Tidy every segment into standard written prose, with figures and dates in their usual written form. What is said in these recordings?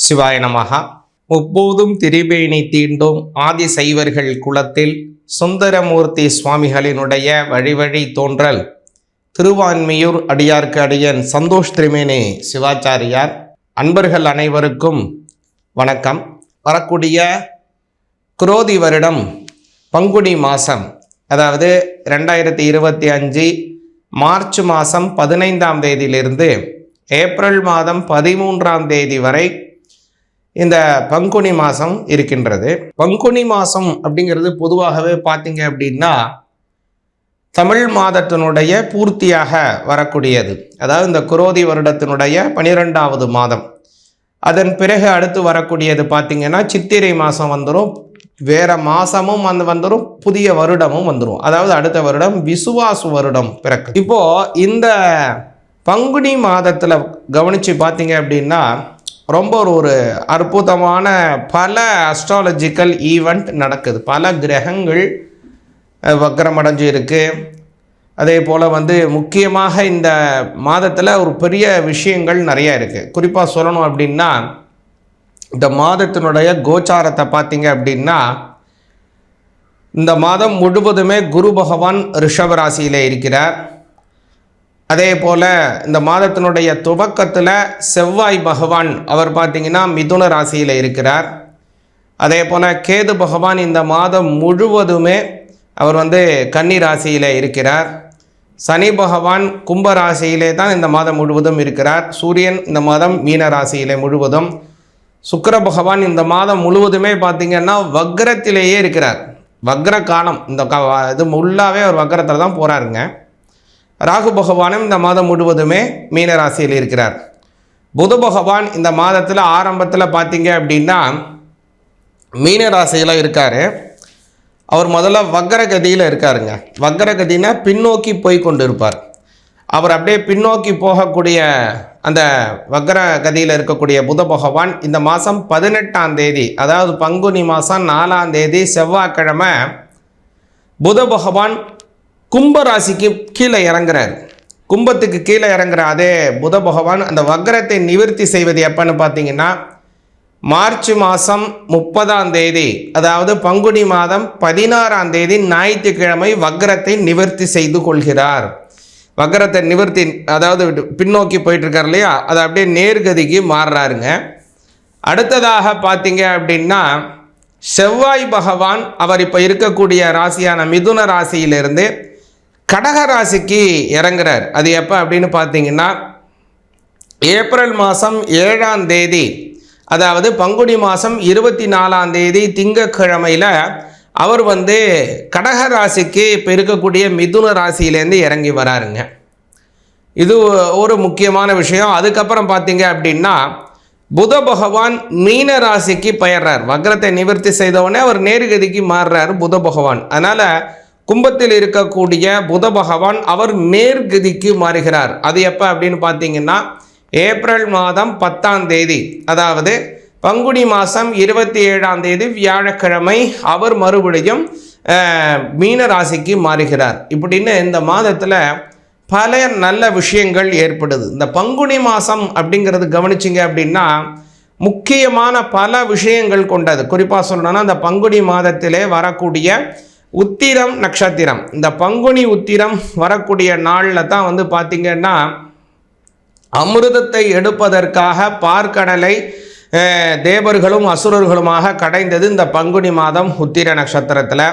சிவாய நமஹா. முப்போதும் திரிபேணி தீண்டும் ஆதி சைவர்கள் குலத்தில் சுந்தரமூர்த்தி சுவாமிகளினுடைய வழிவழி தோன்றல் திருவான்மியூர் அடியார்க்கு அடியன் சந்தோஷ் திரிமேனி சிவாச்சாரியார். அன்பர்கள் அனைவருக்கும் வணக்கம். வரக்கூடிய குரோதி வருடம் பங்குனி மாதம், அதாவது 2025 மார்ச் மாதம் 15ஆம் தேதியிலிருந்து ஏப்ரல் மாதம் 13ஆம் தேதி வரை இந்த பங்குனி மாதம் இருக்கின்றது. பங்குனி மாதம் அப்படிங்கிறது பொதுவாகவே பார்த்தீங்க அப்படின்னா தமிழ் மாதத்தினுடைய பூர்த்தியாக வரக்கூடியது. அதாவது இந்த குரோதி வருடத்தினுடைய 12ஆவது மாதம். அதன் பிறகு அடுத்து வரக்கூடியது பார்த்திங்கன்னா சித்திரை மாதம் வந்துடும், வேறு மாதமும் வந்துடும், புதிய வருடமும் வந்துடும். அதாவது அடுத்த வருடம் விசுவாசு வருடம் பிறகு. இப்போது இந்த பங்குனி மாதத்தில் கவனித்து பார்த்தீங்க அப்படின்னா ரொம்ப ஒரு அற்புதமான பல அஸ்ட்ராலஜிக்கல் ஈவெண்ட் நடக்குது. பல கிரகங்கள் வக்ரமடைஞ்சு இருக்குது. அதே போல் முக்கியமாக இந்த மாதத்தில் ஒரு பெரிய விஷயங்கள் நிறையா இருக்குது. குறிப்பாக சொல்லணும் அப்படின்னா இந்த மாதத்தினுடைய கோச்சாரத்தை பார்த்தீங்க அப்படின்னா இந்த மாதம் முழுவதுமே குரு பகவான் ரிஷப ராசியில் இருக்கிறார். அதே போல் இந்த மாதத்தினுடைய துவக்கத்தில் செவ்வாய் பகவான் அவர் பார்த்திங்கன்னா மிதுன ராசியில் இருக்கிறார். அதே போல் கேது பகவான் இந்த மாதம் முழுவதுமே அவர் கன்னி ராசியில் இருக்கிறார். சனி பகவான் கும்ப ராசியிலே தான் இந்த மாதம் முழுவதும் இருக்கிறார். சூரியன் இந்த மாதம் மீன ராசியிலே முழுவதும். சுக்கிர பகவான் இந்த மாதம் முழுவதுமே பார்த்திங்கன்னா வக்ரத்திலேயே இருக்கிறார். வக்ர காலம் இந்த இது முள்ளாவே அவர் வக்ரத்தில் தான் போகிறாருங்க. ராகு பகவானும் இந்த மாதம் முழுவதுமே மீன ராசியில் இருக்கிறார். புத பகவான் இந்த மாதத்தில் ஆரம்பத்தில் பார்த்தீங்க அப்படின்னா மீன ராசியில் இருக்கார். அவர் முதல்ல வக்ரகதியில் இருக்காருங்க. வக்ரகதினா பின்னோக்கி போய் கொண்டு இருப்பார். அவர் அப்படியே பின்னோக்கி போகக்கூடிய அந்த வக்ரகதியில் இருக்கக்கூடிய புத பகவான் இந்த மாதம் 18ஆம் தேதி, அதாவது பங்குனி மாதம் 4ஆம் தேதி செவ்வாய்க்கிழமை புத பகவான் கும்பராசிக்கு கீழே இறங்குறார். கும்பத்துக்கு கீழே இறங்குற அதே புத பகவான் அந்த வக்ரத்தை நிவர்த்தி செய்வது எப்பன்னு பார்த்தீங்கன்னா மார்ச் மாதம் 30ஆம் தேதி, அதாவது பங்குனி மாதம் 16ஆம் தேதி ஞாயிற்றுக்கிழமை வக்ரத்தை நிவர்த்தி செய்து கொள்கிறார். வக்ரத்தை நிவர்த்தி, அதாவது பின்னோக்கி போயிட்டுருக்கார் இல்லையா, அதை அப்படியே நேர்கதிக்கு மாறுறாருங்க. அடுத்ததாக பார்த்தீங்க அப்படின்னா செவ்வாய் பகவான் அவர் இப்போ இருக்கக்கூடிய ராசியான மிதுன ராசியிலிருந்து கடக ராசிக்கு இறங்குறார். அது எப்போ அப்படின்னு பார்த்தீங்கன்னா ஏப்ரல் மாதம் 7ஆம் தேதி, அதாவது பங்குனி மாதம் 24ஆம் தேதி திங்கட்கிழமையில் அவர் கடக ராசிக்கு இப்போ இருக்கக்கூடிய மிதுன ராசியிலேருந்து இறங்கி வராருங்க. இது ஒரு முக்கியமான விஷயம். அதுக்கப்புறம் பார்த்தீங்க அப்படின்னா புத பகவான் மீன ராசிக்கு பெயர்றார். வக்ரத்தை நிவர்த்தி செய்தவொடனே அவர் நேர்கதிக்கு மாறுறார் புத பகவான். அதனால் கும்பத்தில் இருக்கக்கூடிய புத பகவான் அவர் நேர்கதிக்கு மாறுகிறார். அது எப்போ அப்படின்னு பார்த்தீங்கன்னா ஏப்ரல் மாதம் 10ஆம் தேதி, அதாவது பங்குனி மாதம் 27ஆம் தேதி வியாழக்கிழமை அவர் மறுபடியும் மீன ராசிக்கு மாறுகிறார். இப்படின்னு இந்த மாதத்தில் பல நல்ல விஷயங்கள் ஏற்படுது. இந்த பங்குனி மாதம் அப்படிங்கிறது கவனிச்சிங்க அப்படின்னா முக்கியமான பல விஷயங்கள் கொண்டது. குறிப்பாக சொல்லணும்னா இந்த பங்குனி மாதத்திலே வரக்கூடிய உத்திரம் நட்சத்திரம், இந்த பங்குனி உத்திரம் வரக்கூடிய நாளில் தான் பார்த்திங்கன்னா அமிர்தத்தை எடுப்பதற்காக பார்க்கடலை தேவர்களும் அசுரர்களுமாக கடைந்தது இந்த பங்குனி மாதம் உத்திர நட்சத்திரத்தில்.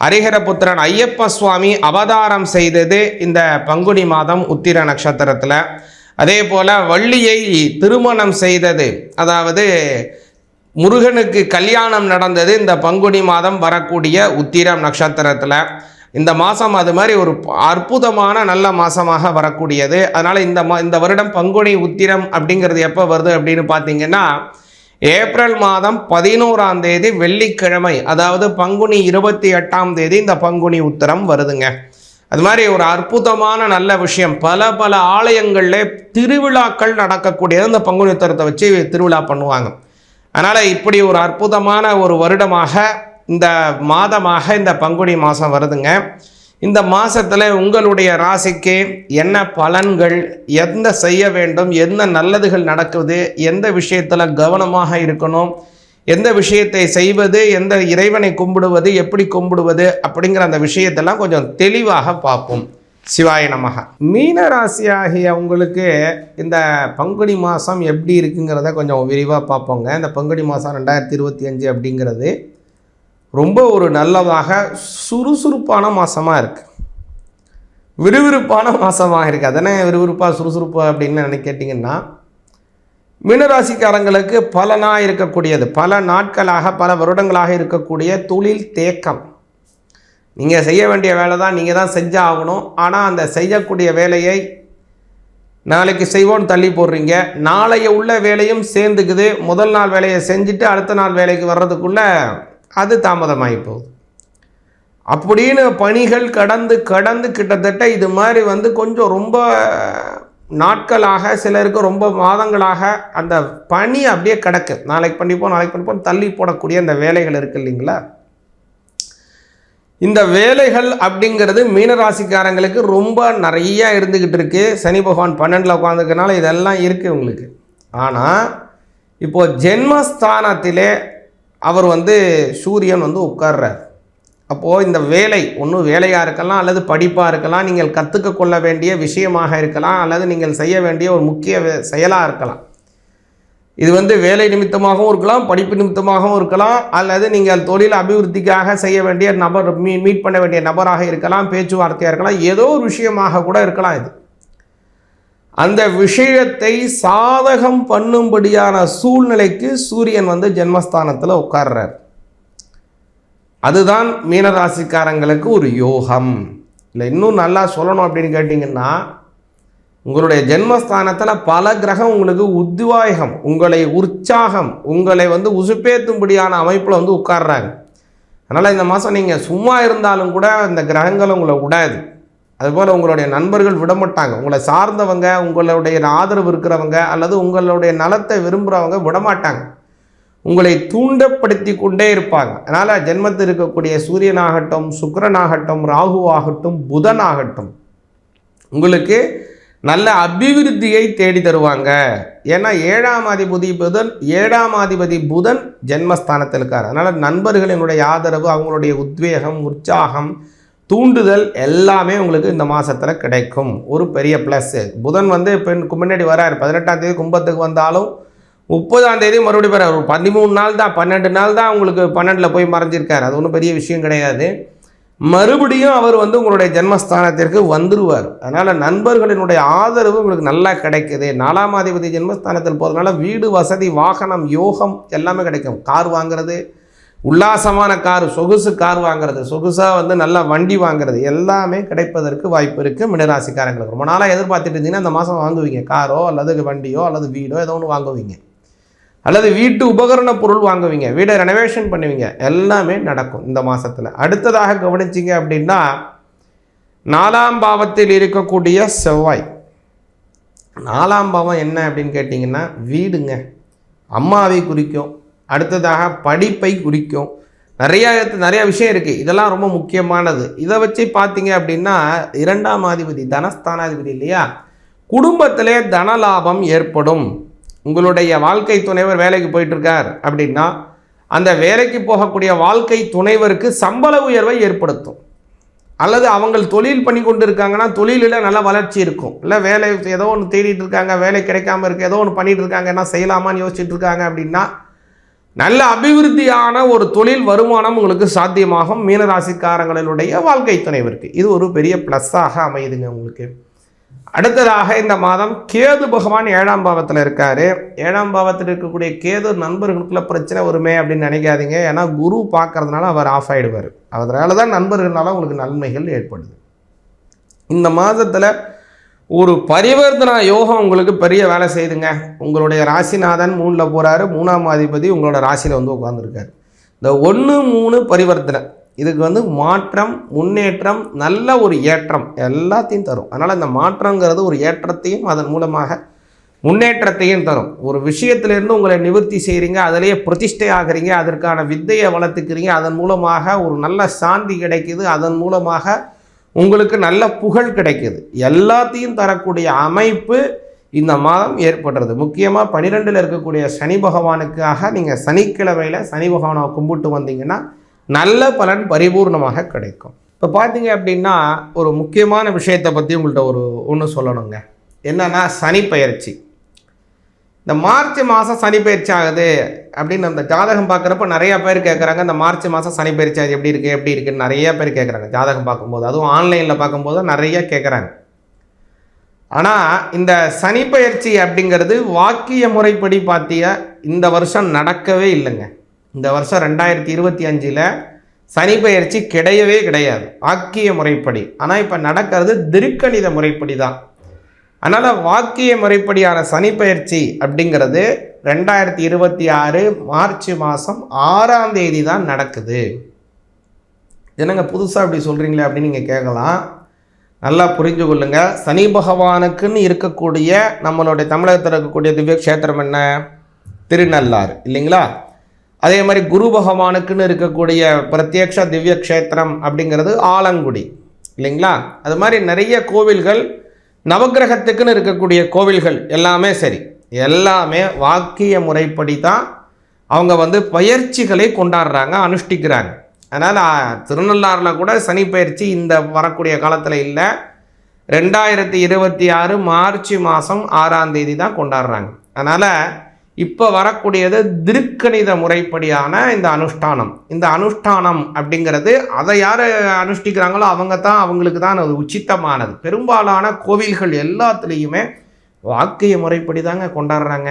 ஹரிஹரபுத்திரன் ஐயப்ப சுவாமி அவதாரம் செய்தது இந்த பங்குனி மாதம் உத்திர நட்சத்திரத்தில். அதே போல் வள்ளியை திருமணம் செய்தது, அதாவது முருகனுக்கு கல்யாணம் நடந்தது இந்த பங்குனி மாதம் வரக்கூடிய உத்திரம் நட்சத்திரத்தில். இந்த மாதம் அது மாதிரி ஒரு அற்புதமான நல்ல மாதமாக வரக்கூடியது. அதனால் இந்த வருடம் பங்குனி உத்திரம் அப்படிங்கிறது எப்போ வருது அப்படின்னு பார்த்தீங்கன்னா ஏப்ரல் மாதம் 11ஆம் தேதி வெள்ளிக்கிழமை, அதாவது பங்குனி 28ஆம் தேதி இந்த பங்குனி உத்திரம் வருதுங்க. அது மாதிரி ஒரு அற்புதமான நல்ல விஷயம். பல ஆலயங்களில் திருவிழாக்கள் நடக்கக்கூடியது இந்த பங்குனி உத்திரத்தை வச்சு திருவிழா பண்ணுவாங்க. அதனால் இப்படி ஒரு அற்புதமான ஒரு வருடமாக இந்த மாதமாக இந்த பங்குனி மாதம் வருதுங்க. இந்த மாதத்தில் உங்களுடைய ராசிக்கு என்ன பலன்கள், எந்த செய்ய வேண்டும், என்ன நல்லதுகள் நடக்குது, எந்த விஷயத்தில் கவனமாக இருக்கணும், எந்த விஷயத்தை செய்வது, எந்த இறைவனை கும்பிடுவது, எப்படி கும்பிடுவது அப்படிங்கிற அந்த விஷயத்தெல்லாம் கொஞ்சம் தெளிவாக பார்ப்போம். சிவாய நமக. மீன ராசியாகிய உங்களுக்கு இந்த பங்குனி மாதம் எப்படி இருக்குங்கிறத கொஞ்சம் விரிவாக பார்ப்போங்க. இந்த பங்குனி மாதம் 2025 அப்படிங்கிறது ரொம்ப ஒரு நல்லதாக சுறுசுறுப்பான மாதமாக இருக்குது, விறுவிறுப்பான மாதமாக இருக்குது. அதனே விறுவிறுப்பாக சுறுசுறுப்பு அப்படின்னு கேட்டிங்கன்னா, மீனராசிக்காரங்களுக்கு பலனாக இருக்கக்கூடியது, பல நாட்களாக பல வருடங்களாக இருக்கக்கூடிய தொழில் தேக்கம். நீங்கள் செய்ய வேண்டிய வேலை தான், நீங்கள் தான் செஞ்சாகணும். ஆனால் அந்த செய்யக்கூடிய வேலையை நாளைக்கு செய்வோன்னு தள்ளி போடுறீங்க. நாளைய உள்ள வேலையும் சேர்ந்துக்குது. முதல் நாள் வேலையை செஞ்சுட்டு அடுத்த நாள் வேலைக்கு வர்றதுக்குள்ளே அது தாமதமாகி போகுது. அப்படின்னு பணிகள் கடந்து கிட்டத்தட்ட இது மாதிரி கொஞ்சம் ரொம்ப நாட்களாக, சிலருக்கு ரொம்ப மாதங்களாக அந்த பணி அப்படியே கிடக்கு. நாளைக்கு பண்ணிப்போம் தள்ளி போடக்கூடிய அந்த வேலைகள் இருக்குது இல்லைங்களா? இந்த வேலைகள் அப்படிங்கிறது மீனராசிக்காரங்களுக்கு ரொம்ப நிறையா இருந்துக்கிட்டு இருக்குது. சனி பகவான் 12ல் உட்காந்துக்கனால இதெல்லாம் இருக்குது உங்களுக்கு. ஆனால் இப்போது ஜென்மஸ்தானத்திலே அவர் சூரியன் உட்கார்றார். அப்போது இந்த வேலை ஒன்று வேலையாக இருக்கலாம், அல்லது படிப்பாக இருக்கலாம், நீங்கள் கற்றுக்க கொள்ள வேண்டிய விஷயமாக இருக்கலாம், அல்லது நீங்கள் செய்ய வேண்டிய ஒரு முக்கிய செயலாக இருக்கலாம். இது வேலை நிமித்தமாகவும் இருக்கலாம், படிப்பு நிமித்தமாகவும் இருக்கலாம், அல்லது நீங்கள் தொழில் அபிவிருத்திக்காக செய்ய வேண்டிய நபர், மீட் பண்ண வேண்டிய நபராக இருக்கலாம், பேச்சுவார்த்தையாக இருக்கலாம், ஏதோ ஒரு விஷயமாக கூட இருக்கலாம். இது அந்த விஷயத்தை சாதகம் பண்ணும்படியான சூழ்நிலைக்கு சூரியன் ஜென்மஸ்தானத்தில் உட்கார்றார். அதுதான் மீனராசிக்காரங்களுக்கு ஒரு யோகம். இல்லை இன்னும் நல்லா சொல்லணும் அப்படின்னு கேட்டிங்கன்னா, உங்களுடைய ஜென்மஸ்தானத்தில் பல கிரகம் உங்களுக்கு உத்வேகம், உங்களை உற்சாகம், உங்களை உசுப்பேத்தும்படியான அமைப்பில் உட்கார்றாங்க. அதனால் இந்த மாதம் நீங்கள் சும்மா இருந்தாலும் கூட இந்த கிரகங்கள் உங்களை விடாது. அதுபோல் உங்களுடைய நண்பர்கள் விடமாட்டாங்க. உங்களை சார்ந்தவங்க, உங்களுடைய ஆதரவு இருக்கிறவங்க, அல்லது உங்களுடைய நலத்தை விரும்புகிறவங்க விடமாட்டாங்க. உங்களை தூண்டப்படுத்தி கொண்டே இருப்பாங்க. அதனால் ஜென்மத்தில் இருக்கக்கூடிய சூரியனாகட்டும், சுக்கிரனாகட்டும், ராகுவாகட்டும், புதனாகட்டும் உங்களுக்கு நல்ல அபிவிருத்தியை தேடி தருவாங்க. ஏன்னா 7ஆம் அதிபதி புதன் ஜென்மஸ்தானத்தில் இருக்கார். அதனால் நண்பர்களினுடைய ஆதரவு, அவங்களுடைய உத்வேகம், உற்சாகம், தூண்டுதல் எல்லாமே உங்களுக்கு இந்த மாதத்தில் கிடைக்கும். ஒரு பெரிய ப்ளஸ்ஸு. புதன் முன்னாடி வரார். 18ஆம் தேதி கும்பத்துக்கு வந்தாலும் 30ஆம் தேதி மறுபடியும் வரார். ஒரு 13 நாள் தான், 12 நாள் தான் உங்களுக்கு 12ல் போய் மறைஞ்சிருக்கார். அது ஒன்றும் பெரிய விஷயம் கிடையாது. மறுபடியும் அவர் உங்களுடைய ஜென்மஸ்தானத்திற்கு வந்துடுவார். அதனால் நண்பர்களினுடைய ஆதரவு உங்களுக்கு நல்லா கிடைக்குது. 4ஆம் அதிபதி ஜென்மஸ்தானத்தில் போகிறதுனால வீடு, வசதி, வாகனம், யோகம் எல்லாமே கிடைக்கும். கார் வாங்கிறது, உல்லாசமான கார், சொகுசு கார் வாங்கிறது, சொகுசாக நல்லா வண்டி வாங்கிறது எல்லாமே கிடைப்பதற்கு வாய்ப்பு இருக்குது மிடராசிக்காரங்களுக்கு. ரொம்ப நாளாக எதிர்பார்த்துட்டு இருந்தீங்கன்னா இந்த மாதம் வாங்குவீங்க. காரோ அல்லது வண்டியோ அல்லது வீடோ ஏதோ ஒன்று வாங்குவீங்க, அல்லது வீட்டு உபகரண பொருள் வாங்குவீங்க, வீடை ரெனோவேஷன் பண்ணுவீங்க. எல்லாமே நடக்கும் இந்த மாதத்தில். அடுத்ததாக கவனிச்சிங்க அப்படின்னா, 4ஆம் பாவத்தில் இருக்கக்கூடிய செவ்வாய். 4ஆம் பாவம் என்ன அப்படின்னு கேட்டிங்கன்னா வீடுங்க, அம்மாவை குறிக்கும். அடுத்ததாக படிப்பை குறிக்கும். நிறைய விஷயம் இருக்குது. இதெல்லாம் ரொம்ப முக்கியமானது. இதை வச்சு பார்த்தீங்க அப்படின்னா 2ஆம் அதிபதி தனஸ்தானாதிபதி இல்லையா, குடும்பத்திலே தனலாபம் ஏற்படும். உங்களுடைய வாழ்க்கை துணைவர் வேலைக்கு போயிட்டுருக்கார் அப்படின்னா அந்த வேலைக்கு போகக்கூடிய வாழ்க்கை துணைவருக்கு சம்பள உயர்வை ஏற்படுத்தும். அல்லது அவங்க தொழில் பண்ணி கொண்டு இருக்காங்கன்னா தொழிலில் நல்ல வளர்ச்சி இருக்கும். இல்லை வேலை ஏதோ ஒன்று தேடிட்டு இருக்காங்க, வேலை கிடைக்காம இருக்குது, ஏதோ ஒன்று பண்ணிகிட்டு இருக்காங்க, என்ன செய்யலாமான்னு யோசிச்சுட்டு இருக்காங்க அப்படின்னா நல்ல அபிவிருத்தியான ஒரு தொழில் வருமானம் உங்களுக்கு சாத்தியமாகும் மீனராசிக்காரங்களுடைய வாழ்க்கை துணைவருக்கு. இது ஒரு பெரிய ப்ளஸ்ஸாக அமையுதுங்க உங்களுக்கு. அடுத்ததாக இந்த மாதம் கேது பகவான் 7ஆம் பாவத்தில் இருக்கார். 7ஆம் பாவத்தில் இருக்கக்கூடிய கேது நண்பர்களுக்குள்ள பிரச்சனை வருமே அப்படின்னு நினைக்காதீங்க. ஏன்னா குரு பார்க்கறதுனால அவர் ஆஃப் ஆகிடுவார். அதனால தான் நண்பர்களால் உங்களுக்கு நன்மைகள் ஏற்படுது. இந்த மாதத்தில் ஒரு பரிவர்த்தனா யோகம் உங்களுக்கு பெரிய வேலை செய்யுதுங்க. உங்களுடைய ராசிநாதன் 3ல் போகிறாரு. 3ஆம் அதிபதி உங்களோட ராசியில் உட்காந்துருக்காரு. இந்த 1-3 பரிவர்த்தனை இதுக்கு மாற்றம், முன்னேற்றம், நல்ல ஒரு ஏற்றம் எல்லாத்தையும் தரும். அதனால் இந்த மாற்றங்கிறது ஒரு ஏற்றத்தையும் அதன் மூலமாக முன்னேற்றத்தையும் தரும். ஒரு விஷயத்திலிருந்து உங்களை நிவர்த்தி செய்கிறீங்க, அதிலேயே பிரதிஷ்டை ஆகிறீங்க, அதற்கான வித்தையை வளர்த்துக்கிறீங்க, அதன் மூலமாக ஒரு நல்ல சாந்தி கிடைக்குது, அதன் மூலமாக உங்களுக்கு நல்ல புகழ் கிடைக்குது. எல்லாத்தையும் தரக்கூடிய அமைப்பு இந்த மாதம் ஏற்படுறது. முக்கியமாக 12ல் இருக்கக்கூடிய சனி பகவானுக்காக நீங்கள் சனிக்கிழமையில் சனி பகவானை கும்பிட்டு வந்தீங்கன்னா நல்ல பலன் பரிபூர்ணமாக கிடைக்கும். இப்போ பார்த்தீங்க அப்படின்னா ஒரு முக்கியமான விஷயத்தை பற்றி உங்கள்கிட்ட ஒன்று சொல்லணுங்க. என்னன்னா சனி பயிற்சி. இந்த மார்ச் மாதம் சனி பயிற்சி ஆகுது அப்படின்னு அந்த ஜாதகம் பார்க்குறப்ப நிறையா பேர் கேட்குறாங்க, இந்த மார்ச் மாதம் சனி பயிற்சி ஆகுது எப்படி இருக்குன்னு நிறைய பேர் கேட்குறாங்க ஜாதகம் பார்க்கும்போது. அதுவும் ஆன்லைனில் பார்க்கும்போது நிறைய கேட்குறாங்க. ஆனால் இந்த சனி பயிற்சி அப்படிங்கிறது வாக்கிய முறைப்படி பார்த்தியா இந்த வருஷம் நடக்கவே இல்லைங்க. இந்த வருஷம் 2025 சனி பயிற்சி கிடையவே கிடையாது வாக்கிய முறைப்படி. ஆனால் இப்போ நடக்கிறது திருக்கணித முறைப்படி தான். அதனால் வாக்கிய முறைப்படியான சனி பயிற்சி அப்படிங்கிறது 2026 மார்ச் மாதம் 6ஆம் தேதி தான் நடக்குது. என்னங்க புதுசாக அப்படி சொல்கிறீங்களே அப்படின்னு நீங்கள் கேட்கலாம். நல்லா புரிஞ்சு கொள்ளுங்க. சனி பகவானுக்குன்னு இருக்கக்கூடிய நம்மளுடைய தமிழகத்தில் இருக்கக்கூடிய திவ்ய க்ஷேத்திரம் என்ன? திருநள்ளாறு இல்லைங்களா? அதே மாதிரி குரு பகவானுக்குன்னு இருக்கக்கூடிய பிரத்யக்ஷ திவ்ய க்ஷேத்திரம் அப்படிங்கிறது ஆலங்குடி இல்லைங்களா? அது மாதிரி நிறைய கோவில்கள், நவக்கிரகத்துக்குன்னு இருக்கக்கூடிய கோவில்கள் எல்லாமே சரி, எல்லாமே வாக்கிய முறைப்படி தான் அவங்க பயிற்சிகளை கொண்டாடுறாங்க, அனுஷ்டிக்கிறாங்க. அதனால் திருநள்ளாறில் கூட சனி பயிற்சி இந்த வரக்கூடிய காலத்தில் இல்லை, 2026 மார்ச் மாதம் 6ஆம் தேதி தான் கொண்டாடுறாங்க. அதனால் இப்போ வரக்கூடியது திருக்கணித முறைப்படியான இந்த அனுஷ்டானம். இந்த அனுஷ்டானம் அப்படிங்கிறது அதை யார் அனுஷ்டிக்கிறாங்களோ அவங்களுக்கு தான் அது உச்சித்தமானது. பெரும்பாலான கோவில்கள் எல்லாத்துலேயுமே வாக்கிய முறைப்படி தாங்க கொண்டாடுறாங்க.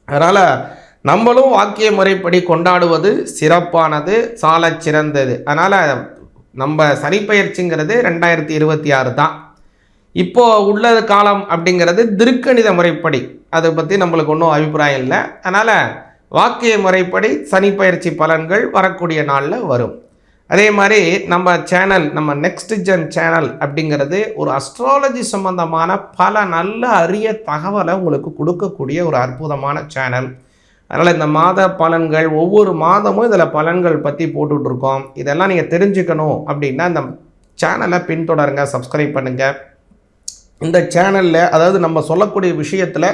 அதனால் நம்மளும் வாக்கிய முறைப்படி கொண்டாடுவது சிறப்பானது, சால சிறந்தது. அதனால் நம்ம சனிப்பெயர்ச்சிங்கிறது 2026 தான். இப்போது உள்ள காலம் அப்படிங்கிறது திருக்கணித முறைப்படி, அதை பற்றி நம்மளுக்கு ஒன்றும் அபிப்பிராயம் இல்லை. அதனால் வாக்கிய முறைப்படி சனிப்பெயர்ச்சி பலன்கள் வரக்கூடிய நாளில் வரும். அதே மாதிரி நம்ம சேனல், நம்ம நெக்ஸ்ட் ஜென் சேனல் அப்படிங்கிறது ஒரு அஸ்ட்ராலஜி சம்பந்தமான பல நல்ல அரிய தகவலை உங்களுக்கு கொடுக்கக்கூடிய ஒரு அற்புதமான சேனல். அதனால் இந்த மாத பலன்கள் ஒவ்வொரு மாதமும் இதில் பலன்கள் பற்றி போட்டுட்ருக்கோம். இதெல்லாம் நீங்கள் தெரிஞ்சுக்கணும் அப்படின்னா இந்த சேனலை பின்தொடருங்க, சப்ஸ்கிரைப் பண்ணுங்கள். இந்த சேனலில் அதாவது நம்ம சொல்லக்கூடிய விஷயத்தில்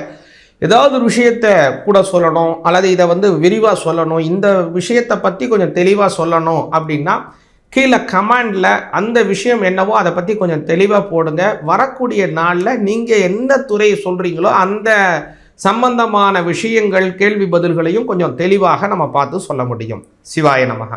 ஏதாவது ஒரு விஷயத்தை கூட சொல்லணும், அல்லது இதை விரிவாக சொல்லணும், இந்த விஷயத்தை பற்றி கொஞ்சம் தெளிவாக சொல்லணும் அப்படின்னா கீழே கமெண்டில் அந்த விஷயம் என்னவோ அதை பற்றி கொஞ்சம் தெளிவாக போடுங்க. வரக்கூடிய நாளில் நீங்கள் எந்த துறையை சொல்கிறீங்களோ அந்த சம்பந்தமான விஷயங்கள், கேள்வி பதில்களையும் கொஞ்சம் தெளிவாக நம்ம பார்த்து சொல்ல முடியும். சிவாய நமஹ.